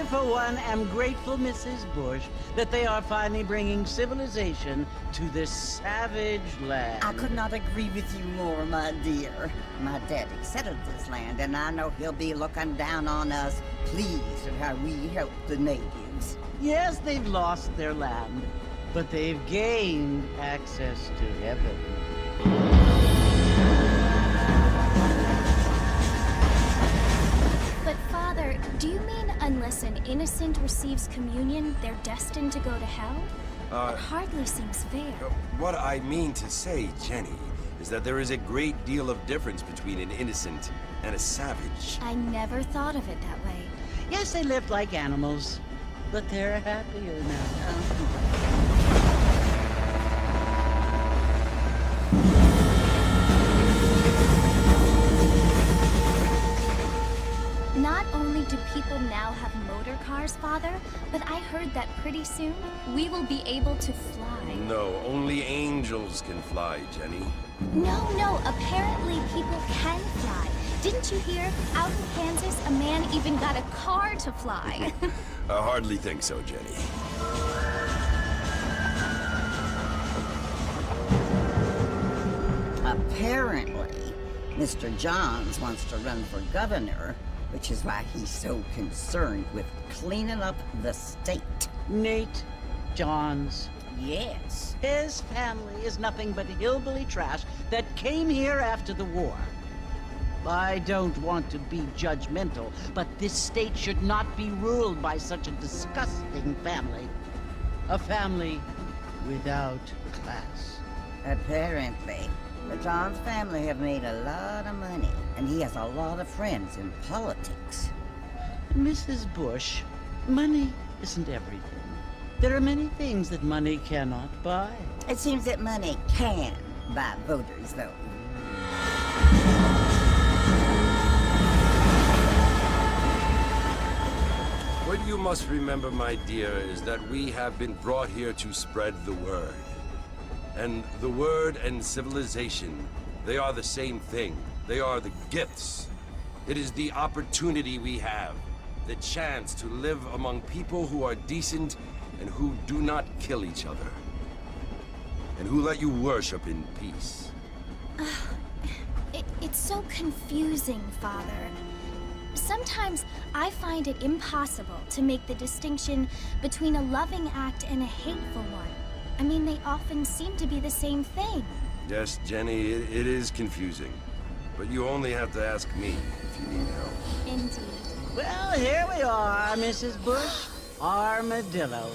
For one, am grateful, Mrs. Bush, that they are finally bringing civilization to this savage land. I could not agree with you more, my dear. My daddy settled this land, and I know he'll be looking down on us, pleased at how we help the natives. Yes, they've lost their land, but they've gained access to heaven. But Father, do you mean unless an innocent receives communion, they're destined to go to hell? It hardly seems fair. What I mean to say, Jenny, is that there is a great deal of difference between an innocent and a savage. I never thought of it that way. Yes, they lived like animals, but they're happier now. Not only do people now have motor cars, Father, but I heard that pretty soon we will be able to fly. No, only angels can fly, Jenny. No, apparently people can fly. Didn't you hear? Out in Kansas, a man even got a car to fly. I hardly think so, Jenny. Apparently, Mr. Johns wants to run for governor, which is why he's so concerned with cleaning up the state. Nate Johns. Yes. His family is nothing but hillbilly trash that came here after the war. I don't want to be judgmental, but this state should not be ruled by such a disgusting family. A family without class. Apparently. The Johns family have made a lot of money, and he has a lot of friends in politics. Mrs. Bush, money isn't everything. There are many things that money cannot buy. It seems that money can buy voters, though. What you must remember, my dear, is that we have been brought here to spread the word. And the word and civilization, they are the same thing. They are the gifts. It is the opportunity we have, the chance to live among people who are decent and who do not kill each other, and who let you worship in peace. It's so confusing, Father. Sometimes I find it impossible to make the distinction between a loving act and a hateful one. I mean, they often seem to be the same thing. Yes, Jenny, it is confusing. But you only have to ask me if you need help. Indeed. Well, here we are, Mrs. Bush. Armadillo.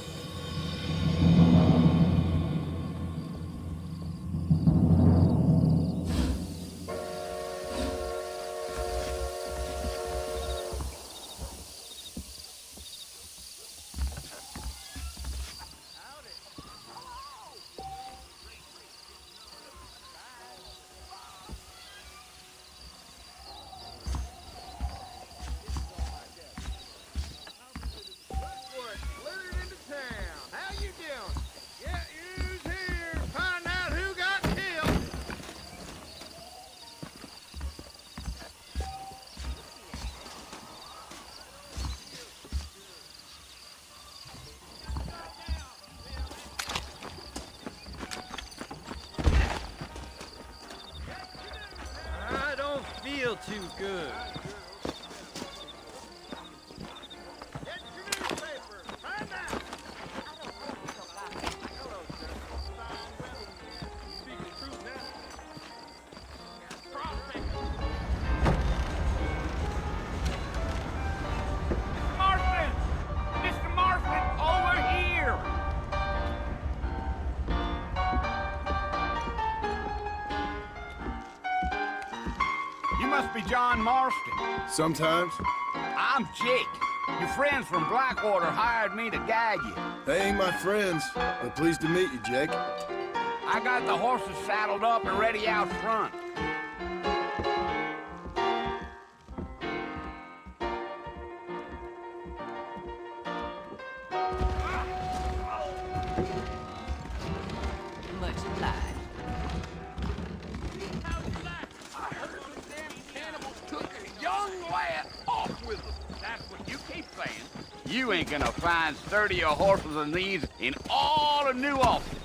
feel too good. You must be John Marston. Sometimes. I'm Jake. Your friends from Blackwater hired me to guide you. They ain't my friends, but pleased to meet you, Jake. I got the horses saddled up and ready out front. Much obliged. Young lad, off with them. That's what you keep saying. You ain't gonna find sturdier horses than these in all of New Austin.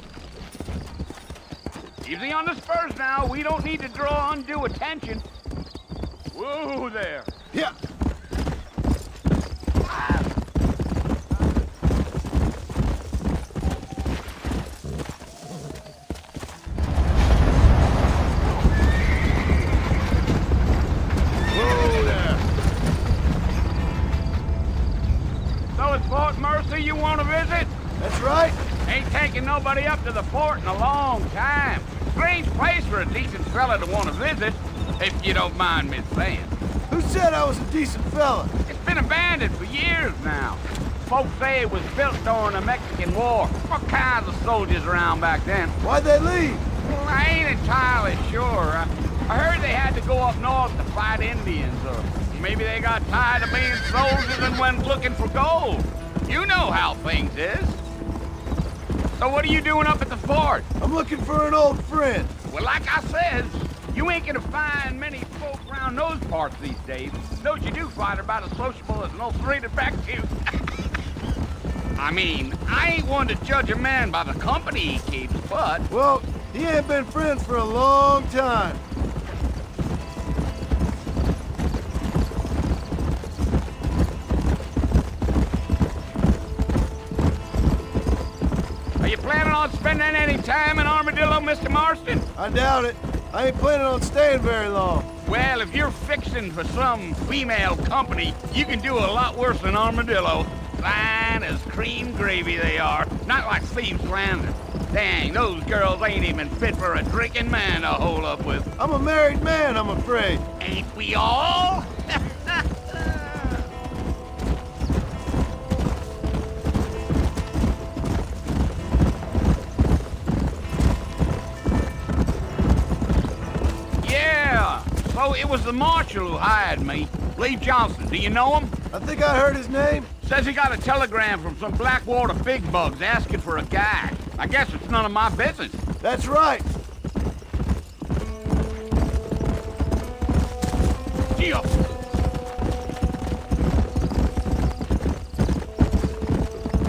Easy on the spurs now. We don't need to draw undue attention. Whoa there. Yeah. So it's Fort Mercy you want to visit? That's right. Ain't taking nobody up to the fort in a long time. Strange place for a decent fella to want to visit, if you don't mind me saying. Who said I was a decent fella? It's been abandoned for years now. Folks say it was built during the Mexican War. What kinds of soldiers around back then? Why'd they leave? Well, I ain't entirely sure. I heard they had to go up north to fight Indians, or maybe they got tired of being soldiers and went looking for gold. You know how things is. So what are you doing up at the fort? I'm looking for an old friend. Well, like I said, you ain't gonna find many folk around those parts these days. Those you do find are about as sociable as an old freighted back to. I mean, I ain't one to judge a man by the company he keeps, but... Well, he ain't been friends for a long time. Are you planning on spending any time in Armadillo, Mr. Marston? I doubt it. I ain't planning on staying very long. Well, if you're fixing for some female company, you can do a lot worse than Armadillo. Fine as cream gravy they are, not like Steve Slander. Dang, those girls ain't even fit for a drinking man to hole up with. I'm a married man, I'm afraid. Ain't we all? Yeah, so it was the marshal who hired me. Lee Johnson, do you know him? I think I heard his name. Says he got a telegram from some Blackwater big bugs asking for a guide. I guess it's none of my business. That's right. Gee-up.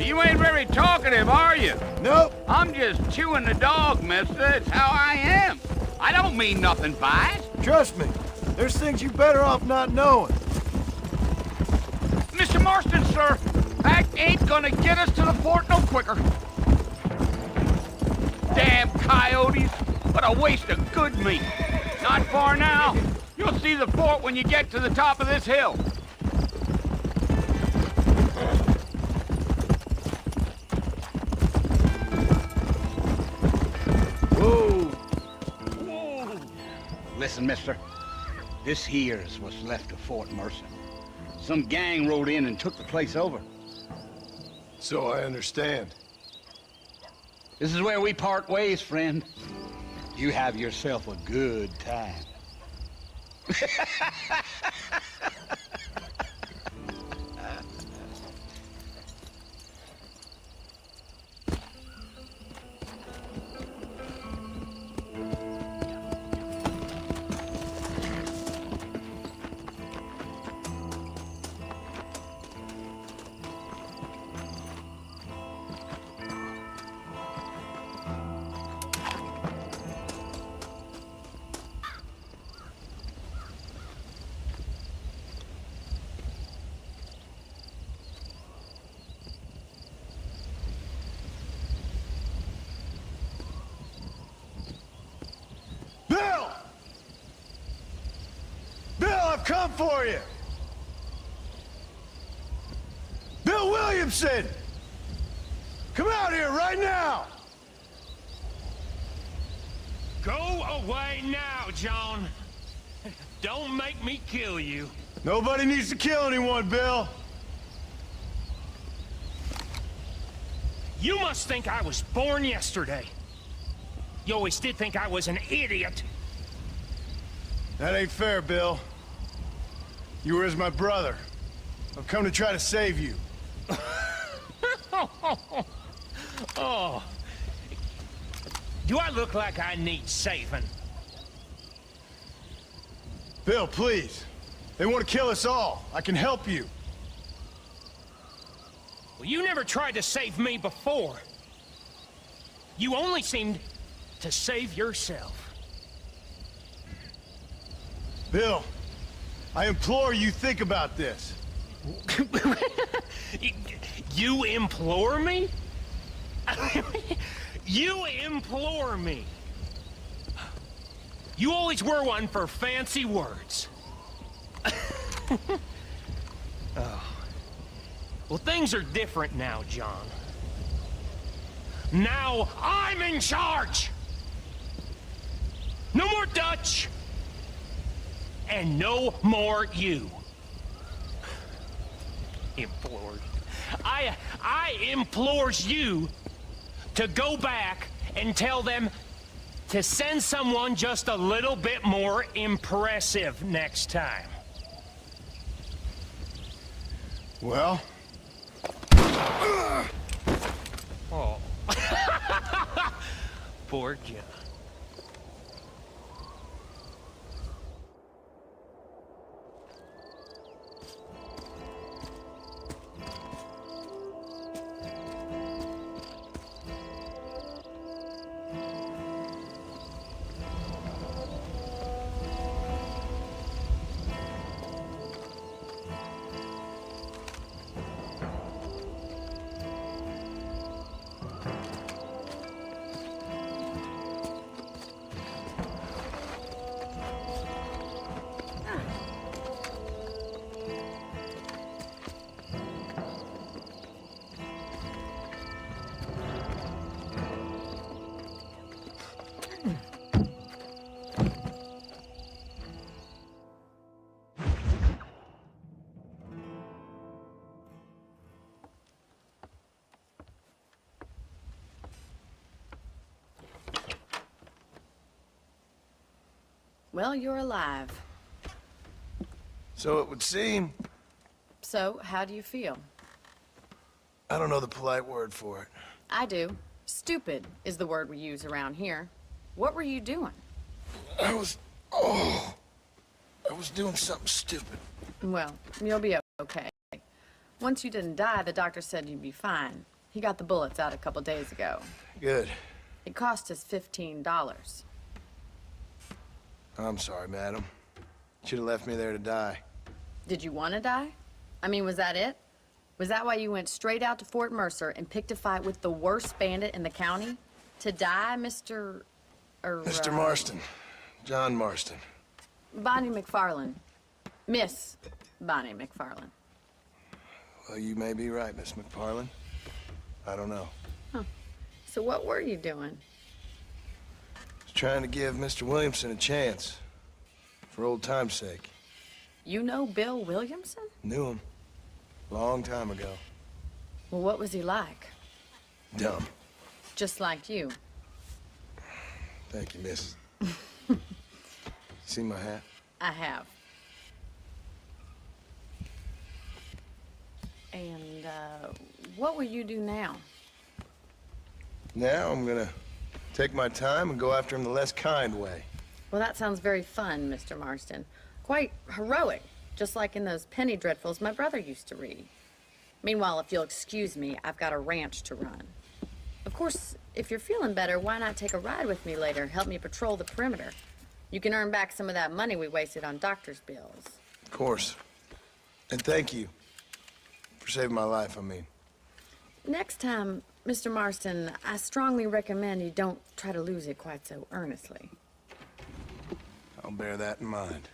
You ain't very talkative, are you? Nope. I'm just chewing the dog, mister. It's how I am. I don't mean nothing by it. Trust me. There's things you better off not knowing. Mr. Marston, sir, that ain't gonna get us to the fort no quicker. Damn coyotes. What a waste of good meat. Not far now. You'll see the fort when you get to the top of this hill. Whoa. Whoa. Listen, mister. This here's what's left of Fort Mercy. Some gang rode in and took the place over. So I understand. This is where we part ways, friend. You have yourself a good time. come for you! Bill Williamson! Come out here right now! Go away now, John. Don't make me kill you. Nobody needs to kill anyone, Bill. You must think I was born yesterday. You always did think I was an idiot. That ain't fair, Bill. You were as my brother. I've come to try to save you. Oh. Do I look like I need saving? Bill, please. They want to kill us all. I can help you. Well, you never tried to save me before. You only seemed to save yourself. Bill, I implore you think about this. You implore me? You implore me. You always were one for fancy words. Oh. Well, things are different now, John. Now I'm in charge! No more Dutch! And no more you. Implored. I implores you to go back and tell them to send someone just a little bit more impressive next time. Well? Oh. Poor John. Well, you're alive. So it would seem. So, how do you feel? I don't know the polite word for it. I do. Stupid is the word we use around here. What were you doing? I was doing something stupid. Well, you'll be okay. Once you didn't die, the doctor said you'd be fine. He got the bullets out a couple days ago. Good. It cost us $15. I'm sorry, madam. Should have left me there to die. Did you want to die? I mean, was that it? Was that why you went straight out to Fort Mercer and picked a fight with the worst bandit in the county? To die, Mr. Mr. Marston. John Marston. Bonnie McFarlane. Miss Bonnie McFarlane. Well, you may be right, Miss McFarlane. I don't know. Huh. So what were you doing? Was trying to give Mr. Williamson a chance. For old time's sake. You know Bill Williamson? Knew him. Long time ago. Well, what was he like? Dumb. Just like you. Thank you, miss. See my hat? I have. And, what will you do now? Now I'm gonna take my time and go after him the less kind way. Well, that sounds very fun, Mr. Marston. Quite heroic, just like in those penny dreadfuls my brother used to read. Meanwhile, if you'll excuse me, I've got a ranch to run. Of course, if you're feeling better, why not take a ride with me later? Help me patrol the perimeter. You can earn back some of that money we wasted on doctor's bills. Of course. And thank you. For saving my life, I mean. Next time, Mr. Marston, I strongly recommend you don't try to lose it quite so earnestly. I'll bear that in mind.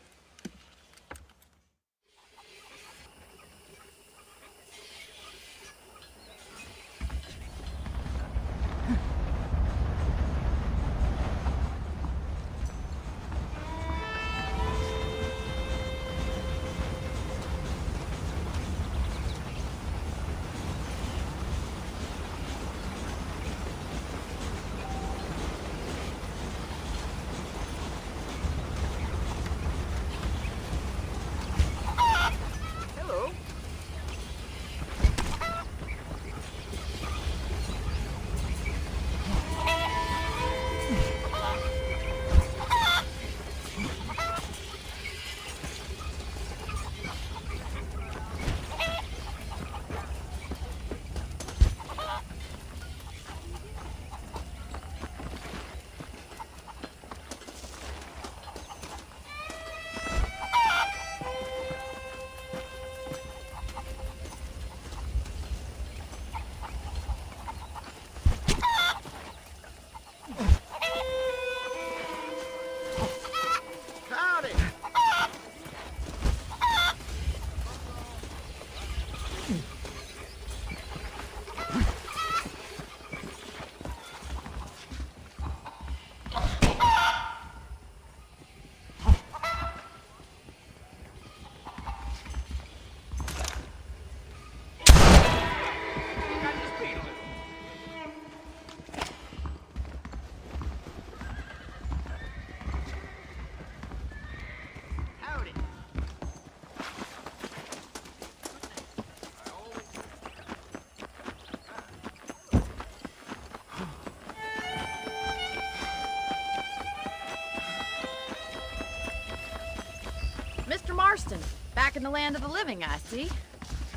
Mr. Marston, back in the land of the living, I see.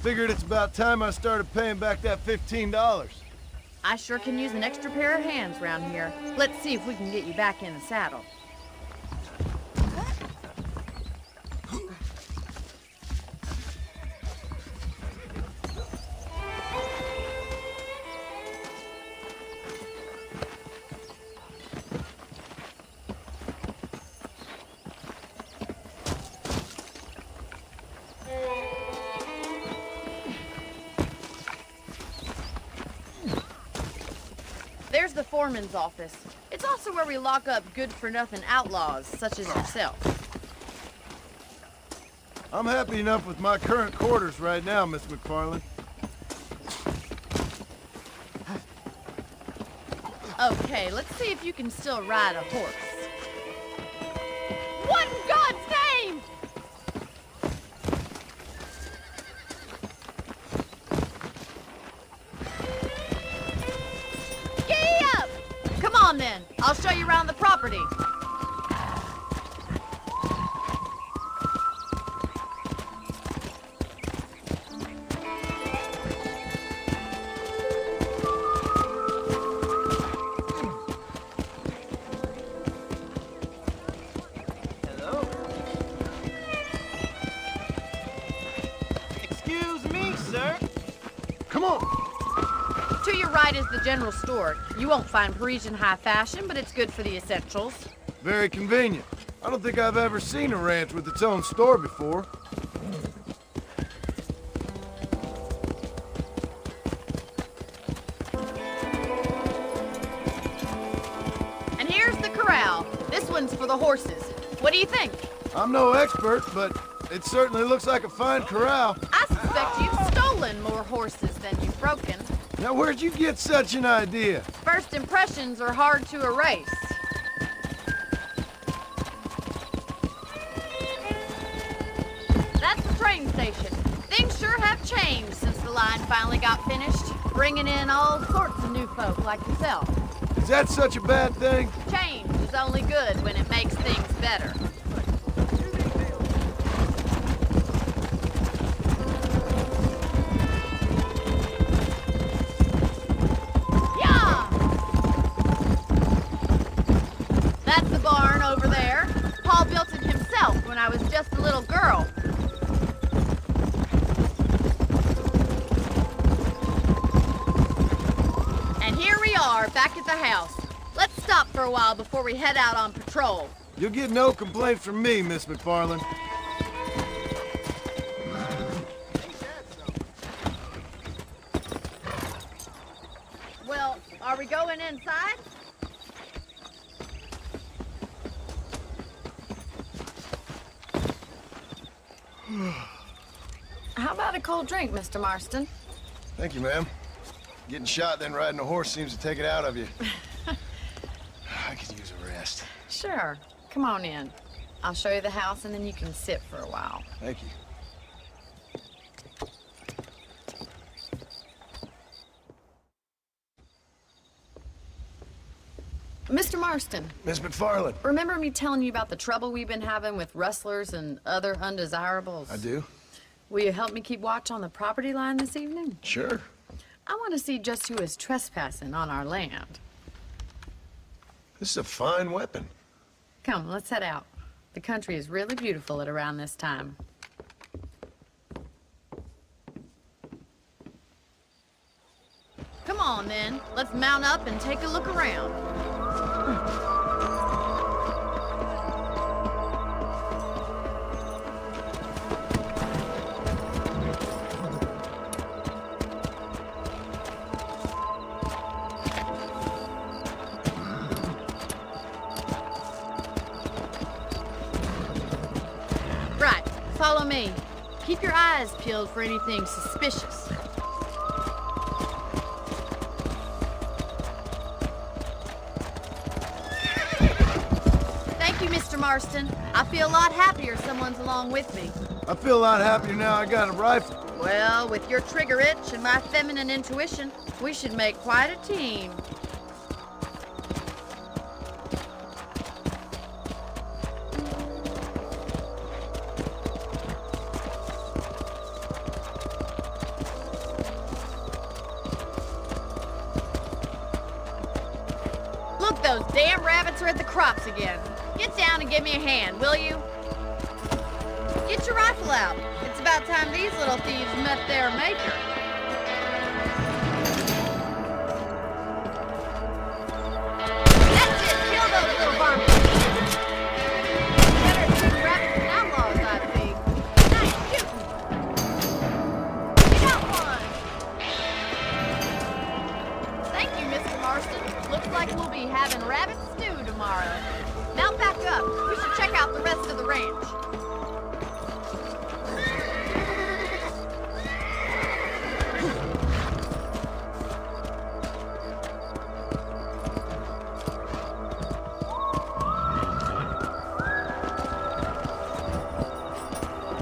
Figured it's about time I started paying back that $15. I sure can use an extra pair of hands around here. Let's see if we can get you back in the saddle. There's the foreman's office. It's also where we lock up good-for-nothing outlaws, such as yourself. I'm happy enough with my current quarters right now, Miss McFarland. Okay, let's see if you can still ride a horse. What in God's name? Giddy up! Come on then, I'll show you around the property. Come on! To your right is the general store. You won't find Parisian high fashion, but it's good for the essentials. Very convenient. I don't think I've ever seen a ranch with its own store before. And here's the corral. This one's for the horses. What do you think? I'm no expert, but it certainly looks like a fine corral. I suspect you've stolen more horses than you've broken. Now, where'd you get such an idea? First impressions are hard to erase. That's the train station. Things sure have changed since the line finally got finished, bringing in all sorts of new folk like yourself. Is that such a bad thing? Change is only good when it makes things better. That's the barn over there. Paul built it himself when I was just a little girl. And here we are, back at the house. Let's stop for a while before we head out on patrol. You'll get no complaint from me, Miss McFarland. Well, are we going inside? How about a cold drink, Mr. Marston? Thank you, ma'am. Getting shot, then riding a horse seems to take it out of you. I could use a rest. Sure. Come on in. I'll show you the house and then you can sit for a while. Thank you. Mr. Marston, Miss McFarland. remember me telling you about the trouble we've been having with rustlers and other undesirables? I do? Will you help me keep watch on the property line this evening? Sure. I want to see just who is trespassing on our land. This is a fine weapon. Come, let's head out. The country is really beautiful at around this time. Come on, then. Let's mount up and take a look around. Right, follow me. Keep your eyes peeled for anything suspicious. Thank you, Mr. Marston. I feel a lot happier someone's along with me. I feel a lot happier now I got a rifle. Well, with your trigger itch and my feminine intuition, we should make quite a team. damn rabbits are at the crops again. Get down and give me a hand, will you? Get your rifle out. It's about time these little thieves met their maker. That's it! Kill those little varmints! Better shoot rabbits than outlaws, I think. Nice shooting! You got one! Thank you, Mr. Marston. Looks like we'll be having rabbit stew tomorrow. Now back up. We should check out the rest of the ranch.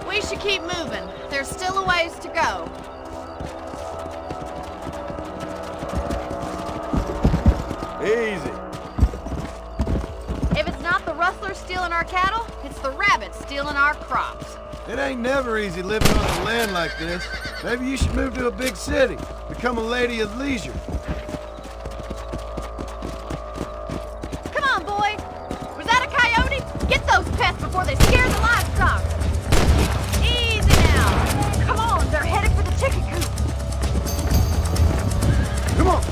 We should keep moving. There's still a ways to go. Easy. If it's not the rustlers stealing our cattle, it's the rabbits stealing our crops. It ain't never easy living on the land like this. Maybe you should move to a big city. Become a lady of leisure. Come on, boy. Was that a coyote? Get those pests before they scare the livestock. Easy now. Come on, they're headed for the chicken coop. Come on.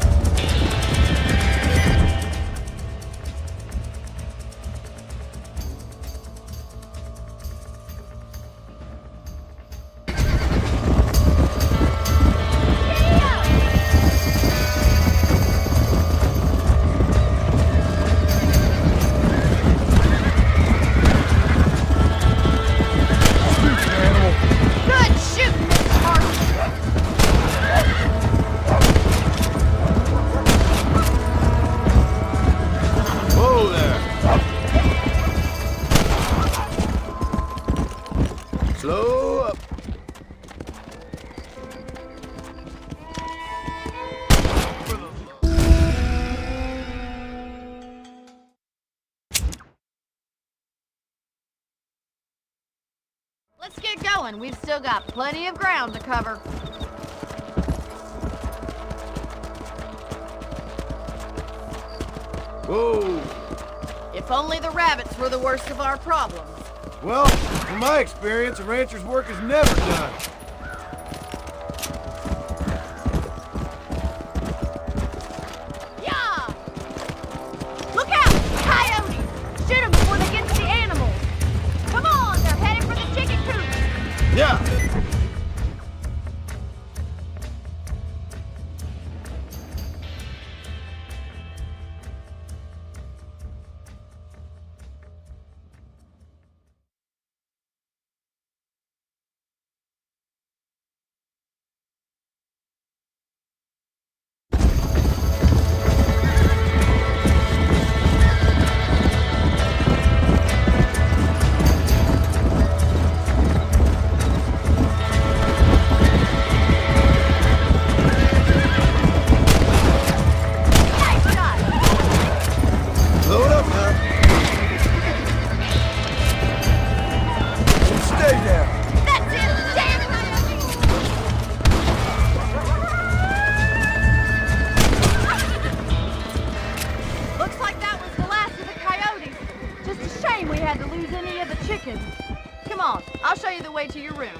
Good shooting, Mr. Marston. Whoa there. Slow up. Let's get going. We've still got plenty of ground to cover. Whoa. If only the rabbits were the worst of our problems. Well, in my experience, a rancher's work is never done. Yeah! Look out! Coyotes! Shoot them before they get to the animals. Come on, they're headed for the chicken coop. Yeah. Nice shot! Load up now. Stay there. That's it! Damn coyotes! Looks like that was the last of the coyotes. Just a shame we had to lose any of the chickens. Come on, I'll show you the way to your room.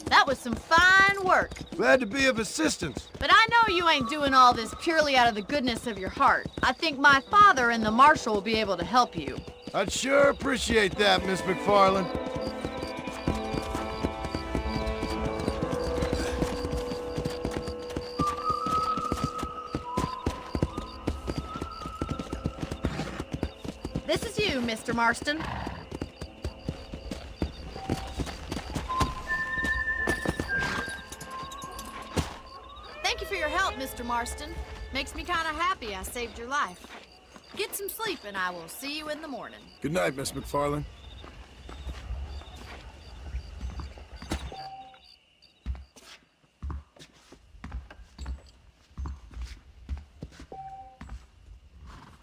That was some fine work. Glad to be of assistance. But I know you ain't doing all this purely out of the goodness of your heart. I think my father and the marshal will be able to help you. I'd sure appreciate that, Miss McFarland. This is you, Mr. Marston. Thank you for your help, Mr. Marston. Makes me kind of happy I saved your life. Get some sleep and I will see you in the morning. Good night, Miss McFarland.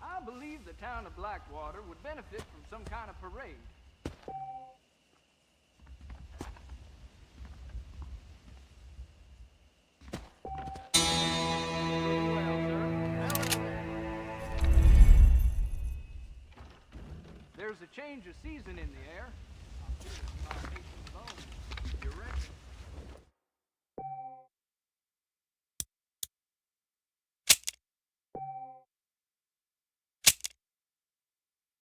I believe the town of Blackwater would benefit from some kind of parade. change of season in the air. You ready?